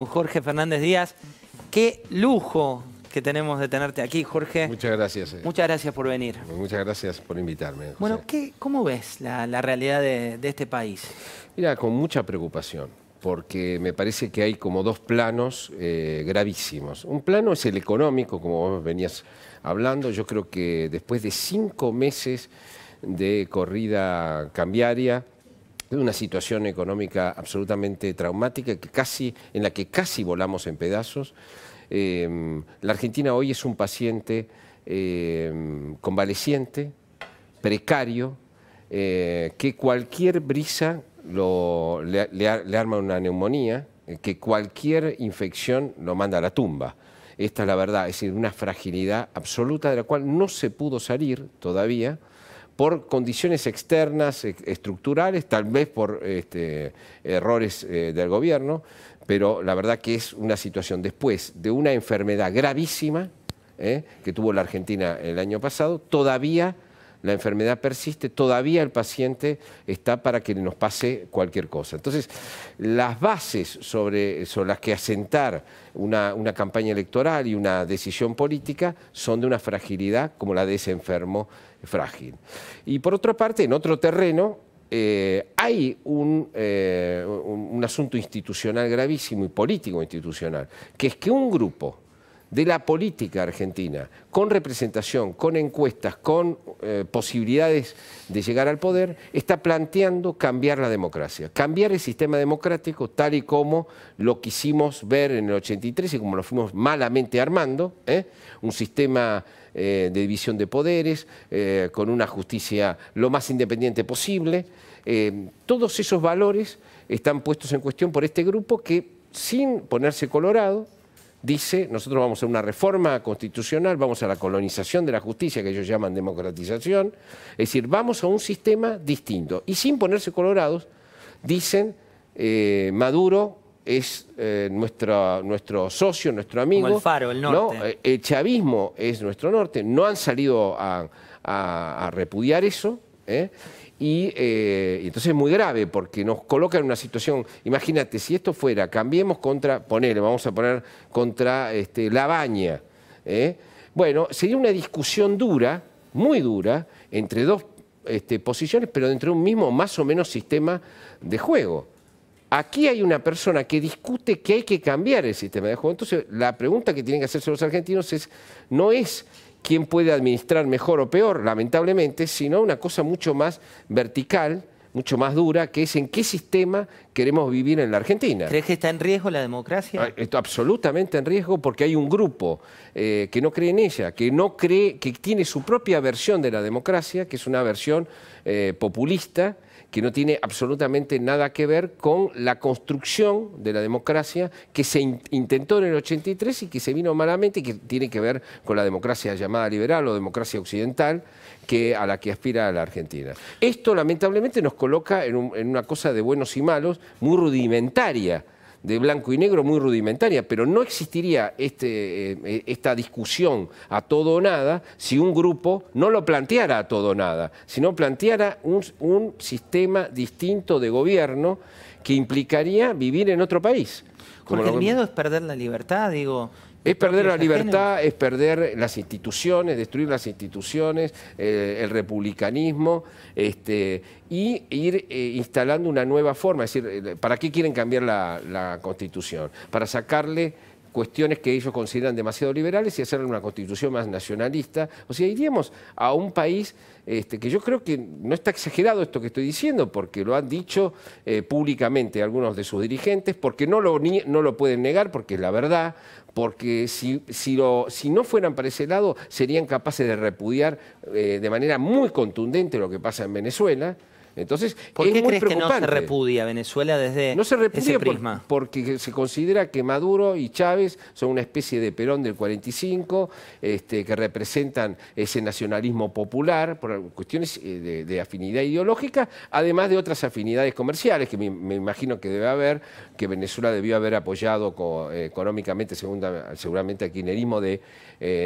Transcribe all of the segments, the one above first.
Jorge Fernández Díaz. Qué lujo que tenemos de tenerte aquí, Jorge. Muchas gracias. Muchas gracias por venir. Muchas gracias por invitarme, José. Bueno, ¿cómo ves la realidad de este país? Mira, con mucha preocupación, porque me parece que hay como dos planos gravísimos. Un plano es el económico, como vos venías hablando. Yo creo que después de 5 meses de corrida cambiaria, de una situación económica absolutamente traumática en la que casi volamos en pedazos. La Argentina hoy es un paciente convaleciente, precario, que cualquier brisa le arma una neumonía, que cualquier infección lo manda a la tumba. Esta es la verdad, es decir, una fragilidad absoluta de la cual no se pudo salir todavía, por condiciones externas, estructurales, tal vez por errores del gobierno, pero la verdad que es una situación después de una enfermedad gravísima que tuvo la Argentina el año pasado, todavía la enfermedad persiste, todavía el paciente está para que nos pase cualquier cosa. Entonces, las bases sobre las que asentar una campaña electoral y una decisión política son de una fragilidad como la de ese enfermo frágil. Y por otra parte, en otro terreno, hay un asunto institucional gravísimo y político institucional, que es que un grupo de la política argentina, con representación, con encuestas, con posibilidades de llegar al poder, está planteando cambiar la democracia, cambiar el sistema democrático tal y como lo quisimos ver en el 83 y como lo fuimos malamente armando, un sistema de división de poderes, con una justicia lo más independiente posible. Todos esos valores están puestos en cuestión por este grupo que, sin ponerse colorado, dice: nosotros vamos a una reforma constitucional, vamos a la colonización de la justicia, que ellos llaman democratización, es decir, vamos a un sistema distinto. Y sin ponerse colorados, dicen, Maduro es nuestro socio, nuestro amigo. Como el faro, el norte. ¿No? El chavismo es nuestro norte. No han salido a repudiar eso, y entonces es muy grave porque nos coloca en una situación. Imagínate, si esto fuera, cambiemos contra, vamos a poner contra Labaña, bueno, sería una discusión dura, muy dura, entre dos posiciones, pero dentro de un mismo más o menos sistema de juego. Aquí hay una persona que discute que hay que cambiar el sistema de juego. Entonces, la pregunta que tienen que hacerse los argentinos no es quién puede administrar mejor o peor, lamentablemente, sino una cosa mucho más vertical, mucho más dura, que es en qué sistema queremos vivir en la Argentina. ¿Crees que está en riesgo la democracia? Está absolutamente en riesgo porque hay un grupo que no cree en ella, que no cree, que tiene su propia versión de la democracia, que es una versión populista, que no tiene absolutamente nada que ver con la construcción de la democracia que se intentó en el 83 y que se vino malamente y que tiene que ver con la democracia llamada liberal o democracia occidental a la que aspira la Argentina. Esto lamentablemente nos coloca en una cosa de buenos y malos muy rudimentaria, de blanco y negro muy rudimentaria, pero no existiría esta discusión a todo o nada si un grupo no lo planteara a todo o nada, sino planteara un sistema distinto de gobierno que implicaría vivir en otro país. Jorge, el miedo es perder la libertad, digo. Es perder la libertad, es perder las instituciones, destruir las instituciones, el republicanismo, y ir instalando una nueva forma. Es decir, ¿para qué quieren cambiar la Constitución? Para sacarle cuestiones que ellos consideran demasiado liberales y hacerle una Constitución más nacionalista. O sea, iríamos a un país que yo creo que no está exagerado esto que estoy diciendo, porque lo han dicho públicamente algunos de sus dirigentes, porque no lo pueden negar, porque es la verdad, porque si no fueran para ese lado, serían capaces de repudiar de manera muy contundente lo que pasa en Venezuela. Entonces, ¿por qué es muy crees que no se preocupante. repudia Venezuela desde No se repudia ese prisma? porque se considera que Maduro y Chávez son una especie de Perón del 45, que representan ese nacionalismo popular por cuestiones de afinidad ideológica, además de otras afinidades comerciales que me imagino que debe haber, que Venezuela debió haber apoyado económicamente, seguramente al kirchnerismo de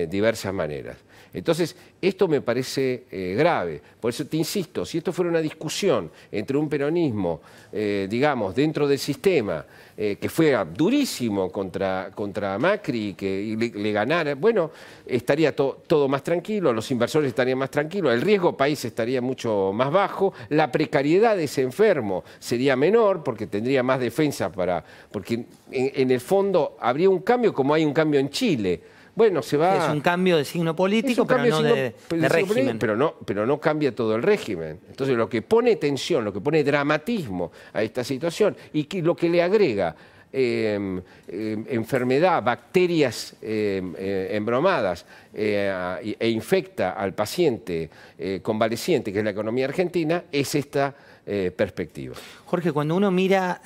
diversas maneras. Entonces, esto me parece grave. Por eso te insisto, si esto fuera una discusión construcción entre un peronismo, digamos, dentro del sistema, que fue durísimo contra Macri y que le ganara, bueno, estaría todo más tranquilo, los inversores estarían más tranquilos, el riesgo país estaría mucho más bajo, la precariedad de ese enfermo sería menor porque tendría más defensa porque en el fondo habría un cambio como hay un cambio en Chile. Bueno, se va... Es un cambio de signo político, pero no de régimen. Pero no cambia todo el régimen. Entonces, lo que pone tensión, lo que pone dramatismo a esta situación y lo que le agrega enfermedad, bacterias embromadas e infecta al paciente convaleciente, que es la economía argentina, es esta perspectiva. Jorge, cuando uno mira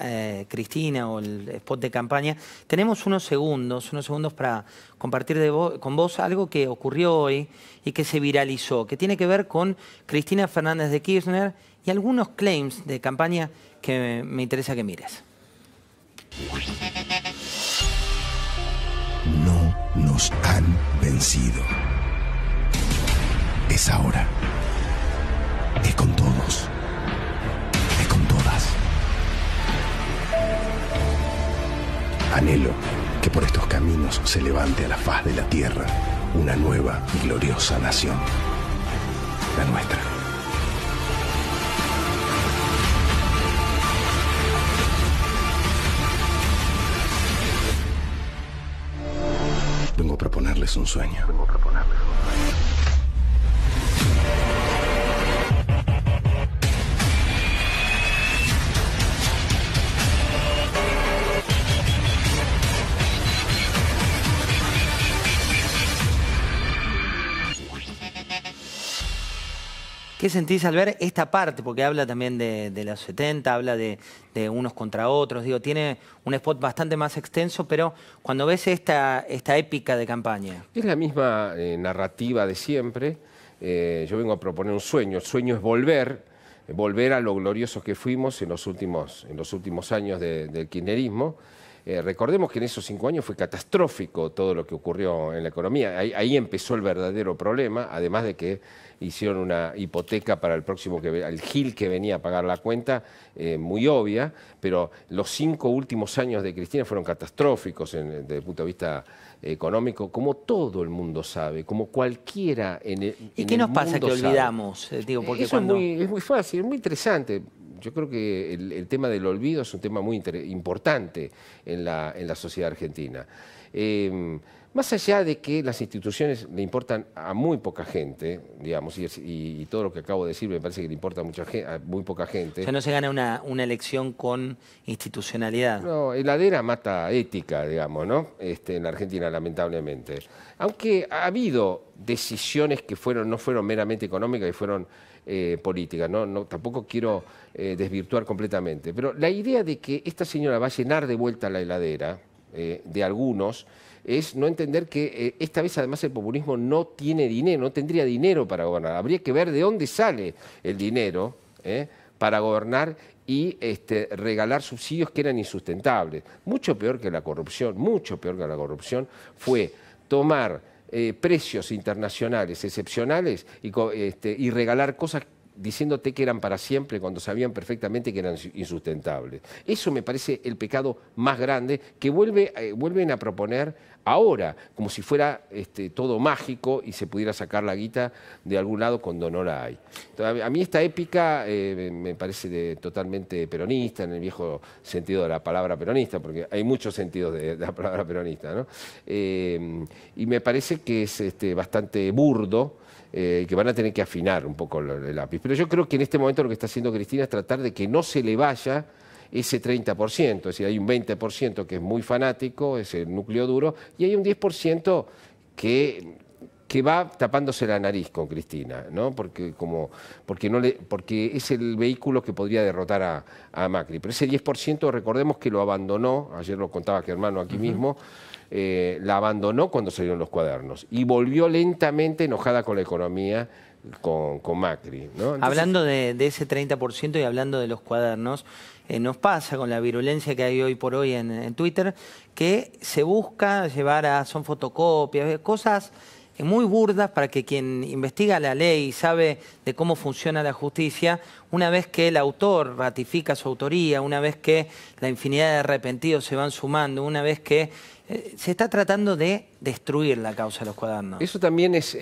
Cristina o el spot de campaña, tenemos unos segundos para compartir con vos algo que ocurrió hoy y que se viralizó, que tiene que ver con Cristina Fernández de Kirchner y algunos claims de campaña que me interesa que mires. No nos han vencido. Es ahora. Es con todos. Es con todas. Anhelo que por estos caminos se levante a la faz de la tierra una nueva y gloriosa nación. La nuestra. Vengo a proponerles un sueño. ¿Qué sentís al ver esta parte? Porque habla también de los 70, habla de unos contra otros. Digo, tiene un spot bastante más extenso, pero cuando ves esta épica de campaña... Es la misma narrativa de siempre. Yo vengo a proponer un sueño. El sueño es volver a lo gloriosos que fuimos en los últimos años del kirchnerismo. Recordemos que en esos 5 años fue catastrófico todo lo que ocurrió en la economía. Ahí empezó el verdadero problema, además de que hicieron una hipoteca para el Gil que venía a pagar la cuenta, muy obvia, pero los 5 últimos años de Cristina fueron catastróficos desde el punto de vista económico, como todo el mundo sabe, como cualquiera en el mundo. ¿Y qué nos pasa que olvidamos? Digo, porque eso es muy fácil, es muy interesante. Yo creo que el tema del olvido es un tema muy importante en la sociedad argentina. Más allá de que las instituciones le importan a muy poca gente, digamos, y todo lo que acabo de decir me parece que le importa a muy poca gente. O sea, no se gana una elección con institucionalidad. No, heladera mata ética, digamos, ¿no? En la Argentina, lamentablemente. Aunque ha habido decisiones que no fueron meramente económicas y fueron políticas, ¿no? Tampoco quiero desvirtuar completamente. Pero la idea de que esta señora va a llenar de vuelta la heladera de algunos es no entender que esta vez además el populismo no tiene dinero, no tendría dinero para gobernar. Habría que ver de dónde sale el dinero para gobernar y regalar subsidios que eran insustentables. Mucho peor que la corrupción fue tomar precios internacionales excepcionales y regalar cosas diciéndote que eran para siempre cuando sabían perfectamente que eran insustentables. Eso me parece el pecado más grande que vuelven a proponer ahora, como si fuera todo mágico y se pudiera sacar la guita de algún lado cuando no la hay. Entonces, a mí esta épica me parece totalmente peronista, en el viejo sentido de la palabra peronista, porque hay muchos sentidos de la palabra peronista, ¿no? Y me parece que es bastante burdo, que van a tener que afinar un poco el lápiz. Pero yo creo que en este momento lo que está haciendo Cristina es tratar de que no se le vaya ese 30%, es decir, hay un 20% que es muy fanático, es el núcleo duro, y hay un 10% que va tapándose la nariz con Cristina, ¿no? Porque es el vehículo que podría derrotar a Macri. Pero ese 10%, recordemos que lo abandonó, ayer lo contaba Germano aquí mismo, la abandonó cuando salieron los cuadernos y volvió lentamente enojada con la economía con Macri, ¿no? Entonces, hablando de ese 30% y hablando de los cuadernos, nos pasa con la virulencia que hay hoy por hoy en Twitter, que se busca llevar son fotocopias, cosas muy burdas para que quien investiga la ley y sabe de cómo funciona la justicia, una vez que el autor ratifica su autoría, una vez que la infinidad de arrepentidos se van sumando, una vez que se está tratando de destruir la causa de los cuadernos. Eso también es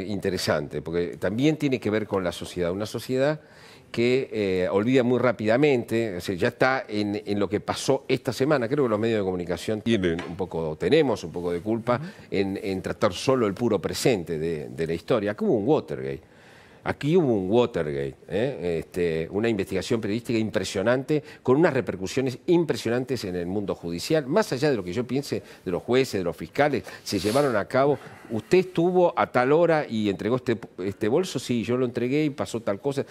interesante, porque también tiene que ver con la sociedad. Una sociedad que olvida muy rápidamente, o sea, ya está en lo que pasó esta semana. Creo que los medios de comunicación tenemos un poco de culpa en tratar solo el puro presente de la historia. Aquí hubo un Watergate. Aquí hubo un Watergate, una investigación periodística impresionante, con unas repercusiones impresionantes en el mundo judicial. Más allá de lo que yo piense de los jueces, de los fiscales, se llevaron a cabo. Usted estuvo a tal hora y entregó este bolso, sí, yo lo entregué y pasó tal cosa.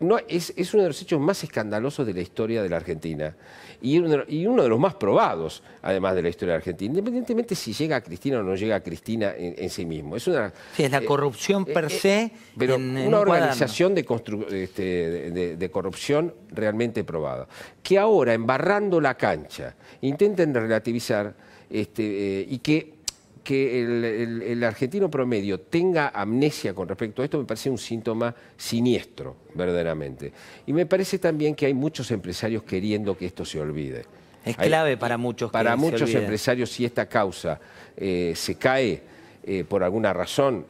No, es uno de los hechos más escandalosos de la historia de la Argentina y uno de los más probados, además, de la historia de la Argentina, independientemente si llega a Cristina o no llega a Cristina en sí mismo. Sí, es la corrupción per se. Pero una organización de corrupción realmente probada. Que ahora, embarrando la cancha, intenten relativizar y que el argentino promedio tenga amnesia con respecto a esto, me parece un síntoma siniestro, verdaderamente. Y me parece también que hay muchos empresarios queriendo que esto se olvide. Es clave para muchos. Para muchos empresarios, si esta causa se cae por alguna razón,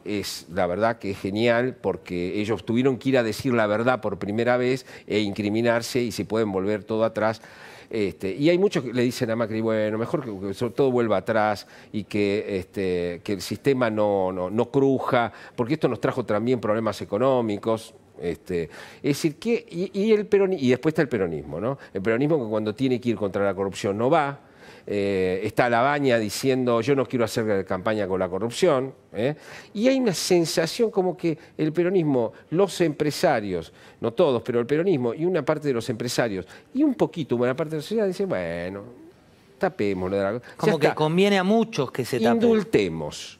la verdad que es genial, porque ellos tuvieron que ir a decir la verdad por primera vez e incriminarse y se pueden volver todo atrás. Y hay muchos que le dicen a Macri, bueno, mejor que todo vuelva atrás y que el sistema no cruja, porque esto nos trajo también problemas económicos. Es decir, y después está el peronismo, ¿no? El peronismo, que cuando tiene que ir contra la corrupción no va. Está Labaña diciendo, yo no quiero hacer campaña con la corrupción, y hay una sensación como que el peronismo, los empresarios, no todos, pero el peronismo y una parte de los empresarios y un poquito buena parte de la sociedad dicen, bueno, tapémoslo. Como que conviene a muchos que se tapen. Indultemos.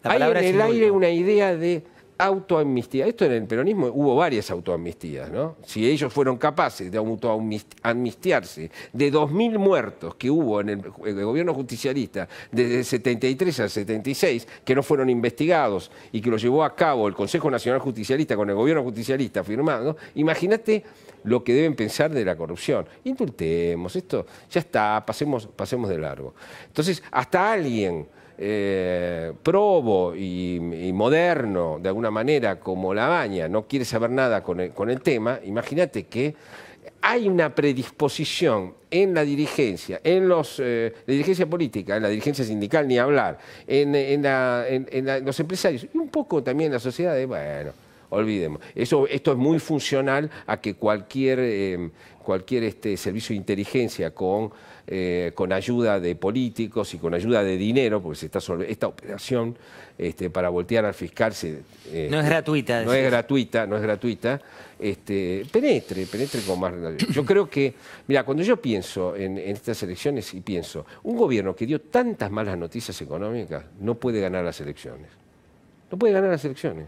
Hay en el aire una idea de autoamnistía. Esto en el peronismo hubo varias autoamnistías, ¿no? Si ellos fueron capaces de autoamnistiarse de 2.000 muertos que hubo en el gobierno justicialista desde el 73 al 76, que no fueron investigados y que lo llevó a cabo el Consejo Nacional Justicialista con el gobierno justicialista firmado, imagínate lo que deben pensar de la corrupción. Indultemos, esto ya está, pasemos de largo. Entonces, hasta alguien probo y moderno, de alguna manera, como Labaña, no quiere saber nada con el tema, imagínate que hay una predisposición en la dirigencia, la dirigencia política, en la dirigencia sindical, ni hablar, en los empresarios, y un poco también en la sociedad, bueno, olvidemos. Esto es muy funcional a que cualquier servicio de inteligencia con ayuda de políticos y con ayuda de dinero, porque esta operación para voltear al fiscal no es gratuita. No es gratuita, penetre con más. Yo creo que, mira, cuando yo pienso en estas elecciones y pienso, un gobierno que dio tantas malas noticias económicas no puede ganar las elecciones. No puede ganar las elecciones.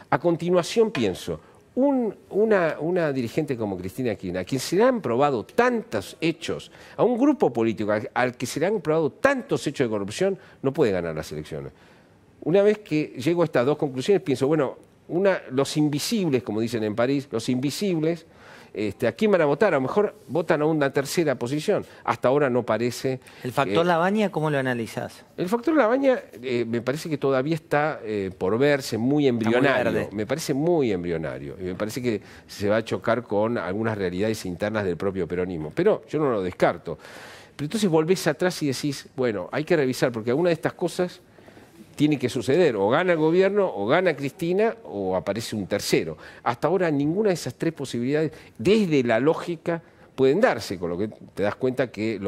A continuación pienso, una dirigente como Cristina Kirchner, a quien se le han probado tantos hechos, a un grupo político al que se le han probado tantos hechos de corrupción, no puede ganar las elecciones. Una vez que llego a estas dos conclusiones, pienso, bueno, los invisibles, como dicen en París, los invisibles, ¿a quién van a votar? A lo mejor votan a una tercera posición. Hasta ahora no parece... ¿El factor Labaña cómo lo analizás? El factor Labaña me parece que todavía está por verse, muy embrionario. Me parece muy embrionario. Y me parece que se va a chocar con algunas realidades internas del propio peronismo. Pero yo no lo descarto. Pero entonces volvés atrás y decís, bueno, hay que revisar, porque alguna de estas cosas tiene que suceder, o gana el gobierno, o gana Cristina, o aparece un tercero. Hasta ahora ninguna de esas tres posibilidades, desde la lógica, pueden darse, con lo que te das cuenta que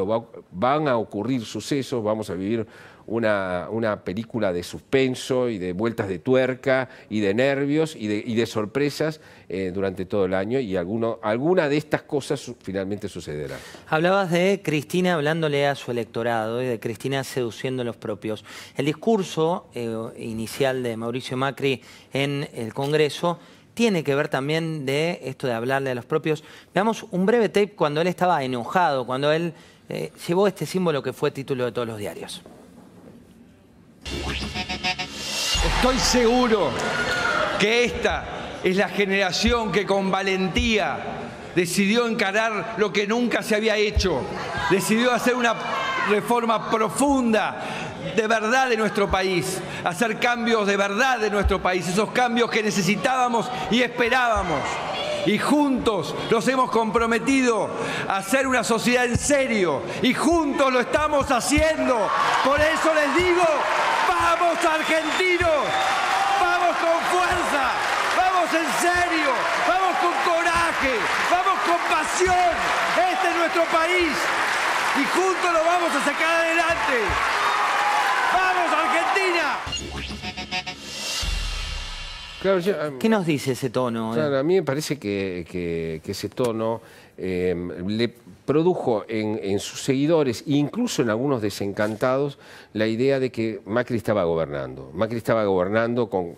van a ocurrir sucesos, vamos a vivir una película de suspenso y de vueltas de tuerca y de nervios y de sorpresas durante todo el año, y alguna de estas cosas finalmente sucederá. Hablabas de Cristina hablándole a su electorado y de Cristina seduciendo a los propios. El discurso inicial de Mauricio Macri en el Congreso tiene que ver también de esto de hablarle a los propios. Veamos un breve tape cuando él estaba enojado, cuando él llevó este símbolo que fue título de todos los diarios. Estoy seguro que esta es la generación que con valentía decidió encarar lo que nunca se había hecho. Decidió hacer una reforma profunda de verdad de nuestro país, hacer cambios de verdad de nuestro país, esos cambios que necesitábamos y esperábamos. Y juntos nos hemos comprometido a hacer una sociedad en serio, y juntos lo estamos haciendo. Por eso les digo, ¡vamos argentinos! ¡Vamos con fuerza! ¡Vamos en serio! ¡Vamos con coraje! ¡Vamos con pasión! Este es nuestro país y juntos lo vamos a sacar adelante. ¡Vamos, Argentina! Claro, ¿Qué nos dice ese tono? Claro, a mí me parece que ese tono le produjo en sus seguidores, incluso en algunos desencantados, la idea de que Macri estaba gobernando. Macri estaba gobernando con...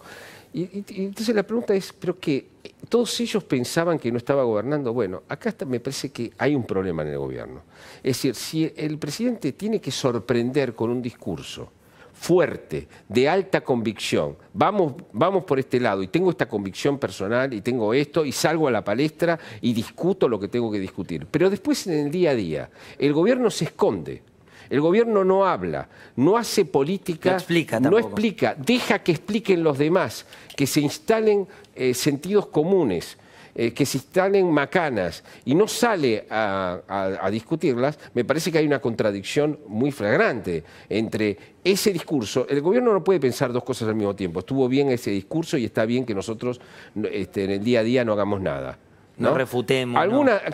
Y entonces la pregunta es, ¿pero qué? ¿Todos ellos pensaban que no estaba gobernando? Bueno, acá me parece que hay un problema en el gobierno. Es decir, si el presidente tiene que sorprender con un discurso fuerte, de alta convicción, vamos por este lado, y tengo esta convicción personal, y tengo esto, y salgo a la palestra y discuto lo que tengo que discutir. Pero después en el día a día, el gobierno se esconde. El gobierno no habla, no hace política, no explica, deja que expliquen los demás, que se instalen sentidos comunes, que se instalen macanas, y no sale a discutirlas. Me parece que hay una contradicción muy flagrante entre ese discurso. El gobierno no puede pensar dos cosas al mismo tiempo. Estuvo bien ese discurso y está bien que nosotros en el día a día no hagamos nada. No refutemos.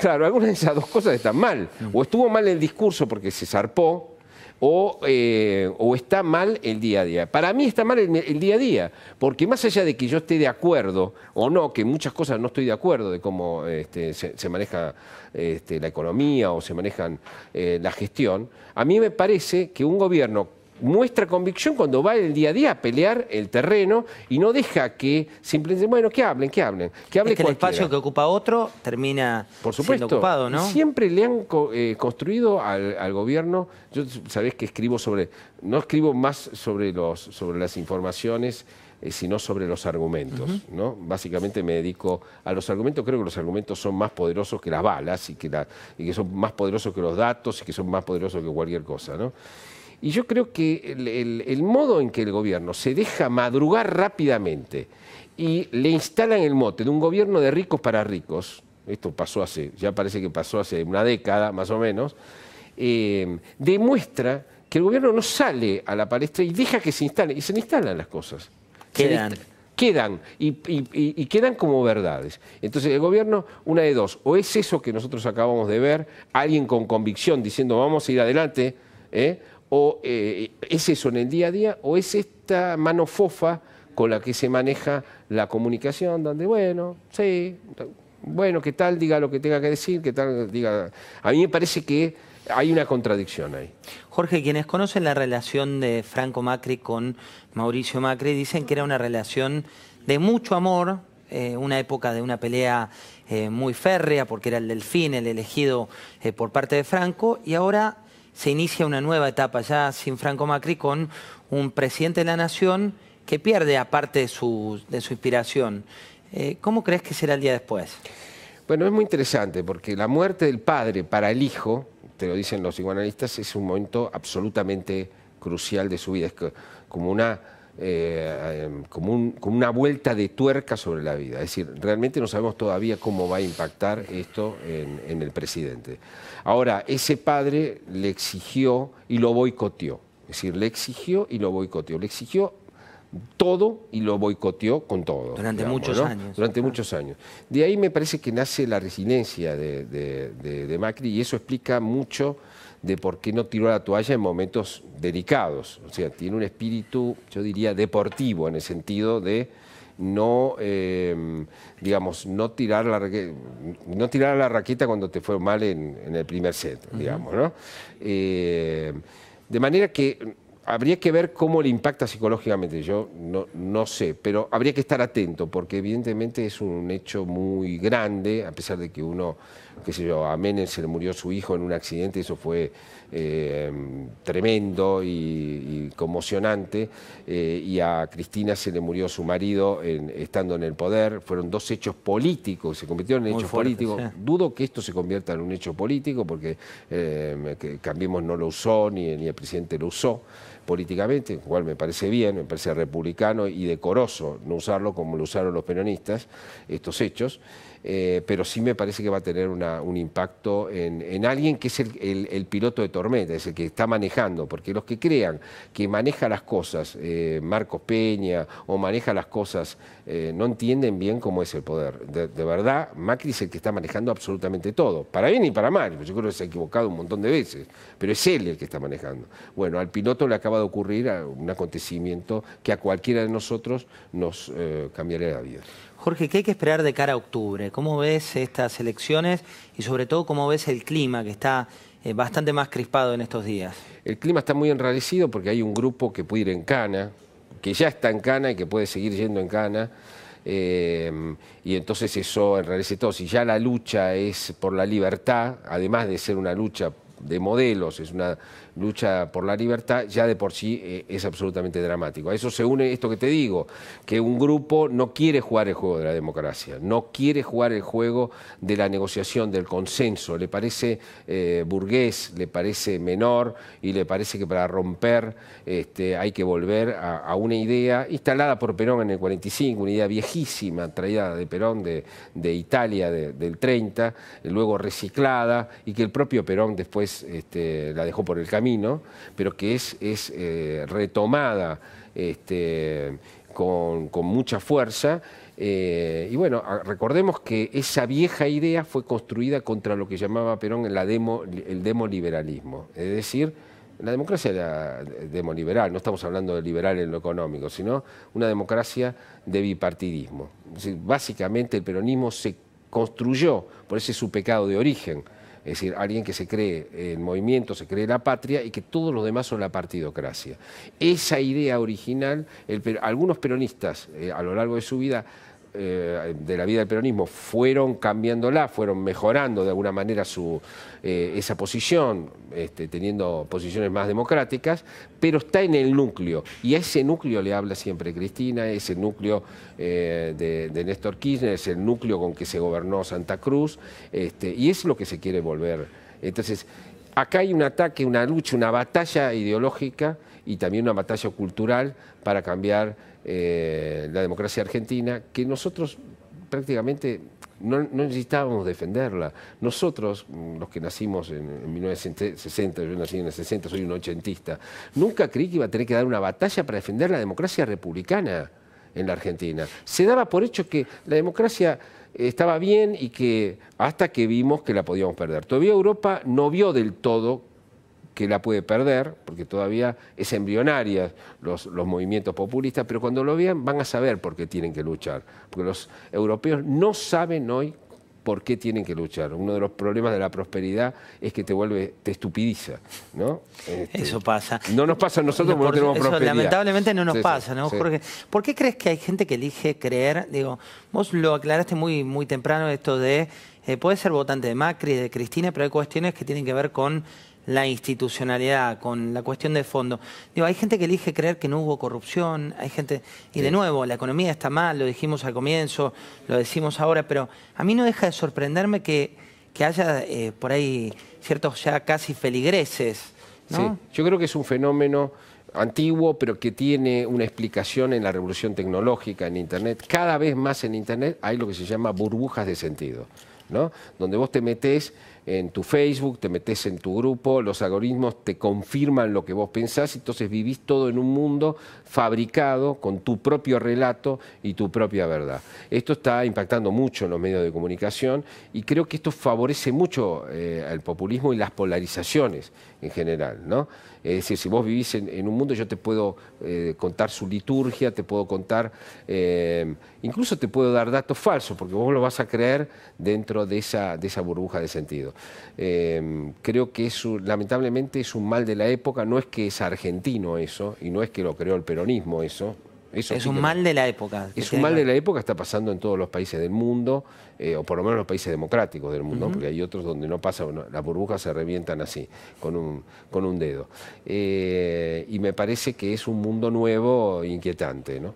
Claro, algunas de esas dos cosas están mal. O estuvo mal el discurso porque se zarpó, o está mal el día a día. Para mí está mal el día a día, porque más allá de que yo esté de acuerdo o no, que muchas cosas no estoy de acuerdo de cómo se maneja la economía o se manejan la gestión, a mí me parece que un gobierno muestra convicción cuando va el día a día a pelear el terreno y no deja que simplemente, bueno, que hable es que el espacio que ocupa otro termina siendo ocupado, ¿no? Siempre le han construido al gobierno. Yo sabés que no escribo más sobre las informaciones, sino sobre los argumentos, ¿no? Básicamente me dedico a los argumentos. Creo que los argumentos son más poderosos que las balas y que son más poderosos que los datos y que son más poderosos que cualquier cosa, ¿no? Y yo creo que el modo en que el gobierno se deja madrugar rápidamente y le instalan el mote de un gobierno de ricos para ricos, esto ya parece que pasó hace una década más o menos, demuestra que el gobierno no sale a la palestra y deja que se instalen, y se instalan las cosas. Quedan y quedan como verdades. Entonces el gobierno, una de dos, o es eso que nosotros acabamos de ver, alguien con convicción diciendo vamos a ir adelante, o es eso en el día a día, o es esta mano fofa con la que se maneja la comunicación, donde, bueno, sí, bueno, que tal diga lo que tenga que decir, que tal diga... A mí me parece que hay una contradicción ahí. Jorge, quienes conocen la relación de Franco Macri con Mauricio Macri dicen que era una relación de mucho amor, una época de una pelea muy férrea, porque era el Delfín, el elegido por parte de Franco, y ahora se inicia una nueva etapa ya sin Franco Macri con un presidente de la nación que pierde aparte de su inspiración. ¿Cómo crees que será el día después? Bueno, es muy interesante porque la muerte del padre para el hijo, te lo dicen los psicoanalistas, es un momento absolutamente crucial de su vida. Es como una vuelta de tuerca sobre la vida. Es decir, realmente no sabemos todavía cómo va a impactar esto en el presidente. Ahora, ese padre le exigió y lo boicoteó. Es decir, le exigió y lo boicoteó. Le exigió todo y lo boicoteó con todo. Durante muchos años. Durante muchos años. De ahí me parece que nace la resiliencia de Macri, y eso explica mucho de por qué no tiró la toalla en momentos delicados. O sea, tiene un espíritu, yo diría, deportivo, en el sentido de no, digamos, no tirar la raqueta cuando te fue mal en el primer set, digamos, ¿no? De manera que habría que ver cómo le impacta psicológicamente. Yo no sé, pero habría que estar atento, porque evidentemente es un hecho muy grande, a pesar de que uno, qué sé yo, a Menem se le murió su hijo en un accidente, eso fue tremendo y conmocionante, y a Cristina se le murió su marido estando en el poder. Fueron dos hechos políticos, se convirtieron en hechos políticos. Sí. Dudo que esto se convierta en un hecho político, porque que Cambiemos no lo usó, ni el presidente lo usó políticamente, lo cual me parece bien, me parece republicano y decoroso no usarlo como lo usaron los peronistas, estos hechos. Pero sí me parece que va a tener un impacto en alguien que es el piloto de tormenta, es el que está manejando, porque los que crean que maneja las cosas, Marcos Peña, o maneja las cosas, no entienden bien cómo es el poder. De verdad, Macri es el que está manejando absolutamente todo, para bien y para mal. Yo creo que se ha equivocado un montón de veces, pero es él el que está manejando. Bueno, al piloto le acaba de ocurrir un acontecimiento que a cualquiera de nosotros nos cambiaría la vida. Jorge, ¿qué hay que esperar de cara a octubre? ¿Cómo ves estas elecciones y sobre todo cómo ves el clima que está bastante más crispado en estos días? El clima está muy enrarecido porque hay un grupo que puede ir en cana, que ya está en cana y que puede seguir yendo en cana, y entonces eso enrarece todo. Si ya la lucha es por la libertad, además de ser una lucha de modelos, es una lucha por la libertad, ya de por sí es absolutamente dramático. A eso se une esto que te digo, que un grupo no quiere jugar el juego de la democracia, no quiere jugar el juego de la negociación, del consenso, le parece burgués, le parece menor, y le parece que para romper hay que volver a una idea instalada por Perón en el 45, una idea viejísima, traída de Perón de Italia del 30, luego reciclada, y que el propio Perón después la dejó por el camino, pero que es retomada con mucha fuerza. Y bueno, recordemos que esa vieja idea fue construida contra lo que llamaba Perón el demoliberalismo, es decir, la democracia era demoliberal, no estamos hablando de liberal en lo económico, sino una democracia de bipartidismo. Es decir, básicamente el peronismo se construyó, por ese es su pecado de origen, es decir, alguien que se cree en movimiento, se cree la patria y que todos los demás son la partidocracia. Esa idea original, algunos peronistas a lo largo de su vida, de la vida del peronismo, fueron cambiándola, fueron mejorando de alguna manera esa posición, teniendo posiciones más democráticas, pero está en el núcleo, y a ese núcleo le habla siempre Cristina, es el núcleo de Néstor Kirchner, es el núcleo con que se gobernó Santa Cruz, y es lo que se quiere volver. Entonces, acá hay un ataque, una lucha, una batalla ideológica y también una batalla cultural para cambiar la democracia argentina, que nosotros prácticamente no necesitábamos defenderla. Nosotros, los que nacimos en 1960, yo nací en el 60, soy un ochentista, nunca creí que iba a tener que dar una batalla para defender la democracia republicana en la Argentina. Se daba por hecho que la democracia estaba bien y que hasta que vimos que la podíamos perder. Todavía Europa no vio del todo que la puede perder, porque todavía es embrionaria los movimientos populistas, pero cuando lo vean van a saber por qué tienen que luchar, porque los europeos no saben hoy por qué tienen que luchar. Uno de los problemas de la prosperidad es que te estupidiza, ¿no? Eso pasa. No nos pasa a nosotros porque no tenemos prosperidad. Lamentablemente no nos pasa, ¿no, Jorge? ¿Por qué crees que hay gente que elige creer? Digo, vos lo aclaraste muy temprano, esto de, puede ser votante de Macri, de Cristina, pero hay cuestiones que tienen que ver con la institucionalidad, con la cuestión de fondo. Digo, hay gente que elige creer que no hubo corrupción, hay gente, y de nuevo, la economía está mal, lo dijimos al comienzo, lo decimos ahora, pero a mí no deja de sorprenderme que haya por ahí ciertos ya casi feligreses, ¿no? Sí, yo creo que es un fenómeno antiguo, pero que tiene una explicación en la revolución tecnológica, en Internet. Cada vez más en Internet hay lo que se llama burbujas de sentido, ¿no? Donde vos te metés en tu Facebook, te metés en tu grupo, los algoritmos te confirman lo que vos pensás, entonces vivís todo en un mundo fabricado con tu propio relato y tu propia verdad. Esto está impactando mucho en los medios de comunicación y creo que esto favorece mucho el populismo y las polarizaciones en general, ¿no? Es decir, si vos vivís en un mundo, yo te puedo contar su liturgia, te puedo contar, incluso te puedo dar datos falsos, porque vos lo vas a creer dentro de esa burbuja de sentido. Creo que lamentablemente es un mal de la época, no es que es argentino eso, y no es que lo creó el peronismo eso, Eso es sí un que mal de la época. Es un mal de la época, está pasando en todos los países del mundo, o por lo menos los países democráticos del mundo, porque hay otros donde no pasa, las burbujas se revientan así, con un dedo. Y me parece que es un mundo nuevo inquietante, ¿no?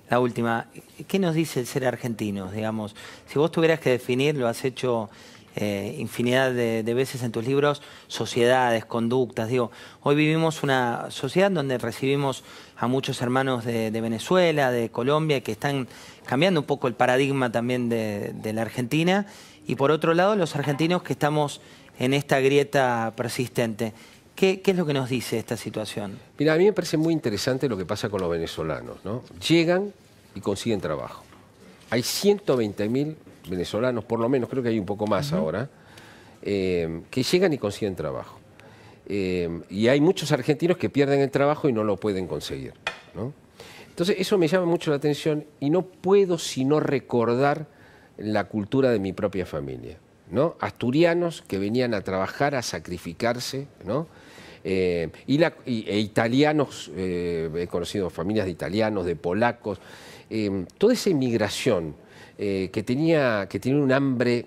La última, ¿qué nos dice el ser argentinos? Digamos, si vos tuvieras que definir, lo has hecho infinidad de veces en tus libros, sociedades, conductas. Digo, hoy vivimos una sociedad donde recibimos a muchos hermanos de Venezuela, de Colombia, que están cambiando un poco el paradigma también de la Argentina. Y por otro lado, los argentinos que estamos en esta grieta persistente. ¿Qué es lo que nos dice esta situación? Mira, a mí me parece muy interesante lo que pasa con los venezolanos, ¿no? Llegan y consiguen trabajo. Hay 120.000 venezolanos, por lo menos, creo que hay un poco más ahora, que llegan y consiguen trabajo. Y hay muchos argentinos que pierden el trabajo y no lo pueden conseguir, ¿no? Entonces, eso me llama mucho la atención y no puedo sino recordar la cultura de mi propia familia, ¿no? Asturianos que venían a trabajar, a sacrificarse, ¿no? E italianos, he conocido familias de italianos, de polacos, toda esa inmigración que tenía un hambre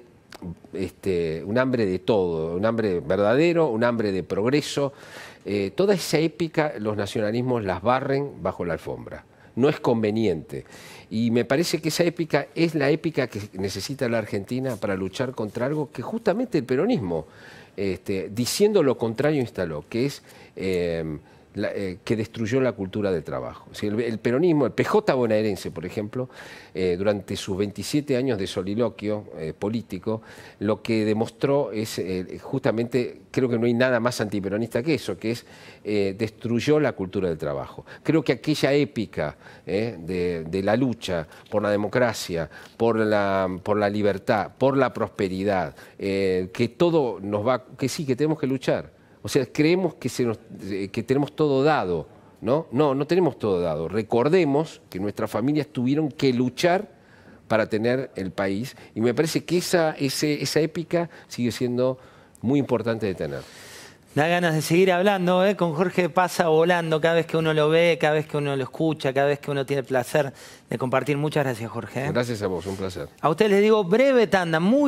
de todo, un hambre verdadero, un hambre de progreso. Toda esa épica los nacionalismos las barren bajo la alfombra. No es conveniente. Y me parece que esa épica es la épica que necesita la Argentina para luchar contra algo que justamente el peronismo, diciendo lo contrario, instaló, que es que destruyó la cultura del trabajo. O sea, el peronismo, el PJ bonaerense, por ejemplo, durante sus 27 años de soliloquio político, lo que demostró es justamente, creo que no hay nada más antiperonista que eso, que es destruyó la cultura del trabajo. Creo que aquella épica de la lucha por la democracia, por la libertad, por la prosperidad, que todo nos va, que sí, que tenemos que luchar. O sea, creemos que tenemos todo dado, ¿no? No tenemos todo dado. Recordemos que nuestras familias tuvieron que luchar para tener el país y me parece que esa épica sigue siendo muy importante de tener. Da ganas de seguir hablando, con Jorge pasa volando cada vez que uno lo ve, cada vez que uno lo escucha, cada vez que uno tiene el placer de compartir. Muchas gracias, Jorge. Gracias a vos, un placer. A ustedes les digo breve tanda, muy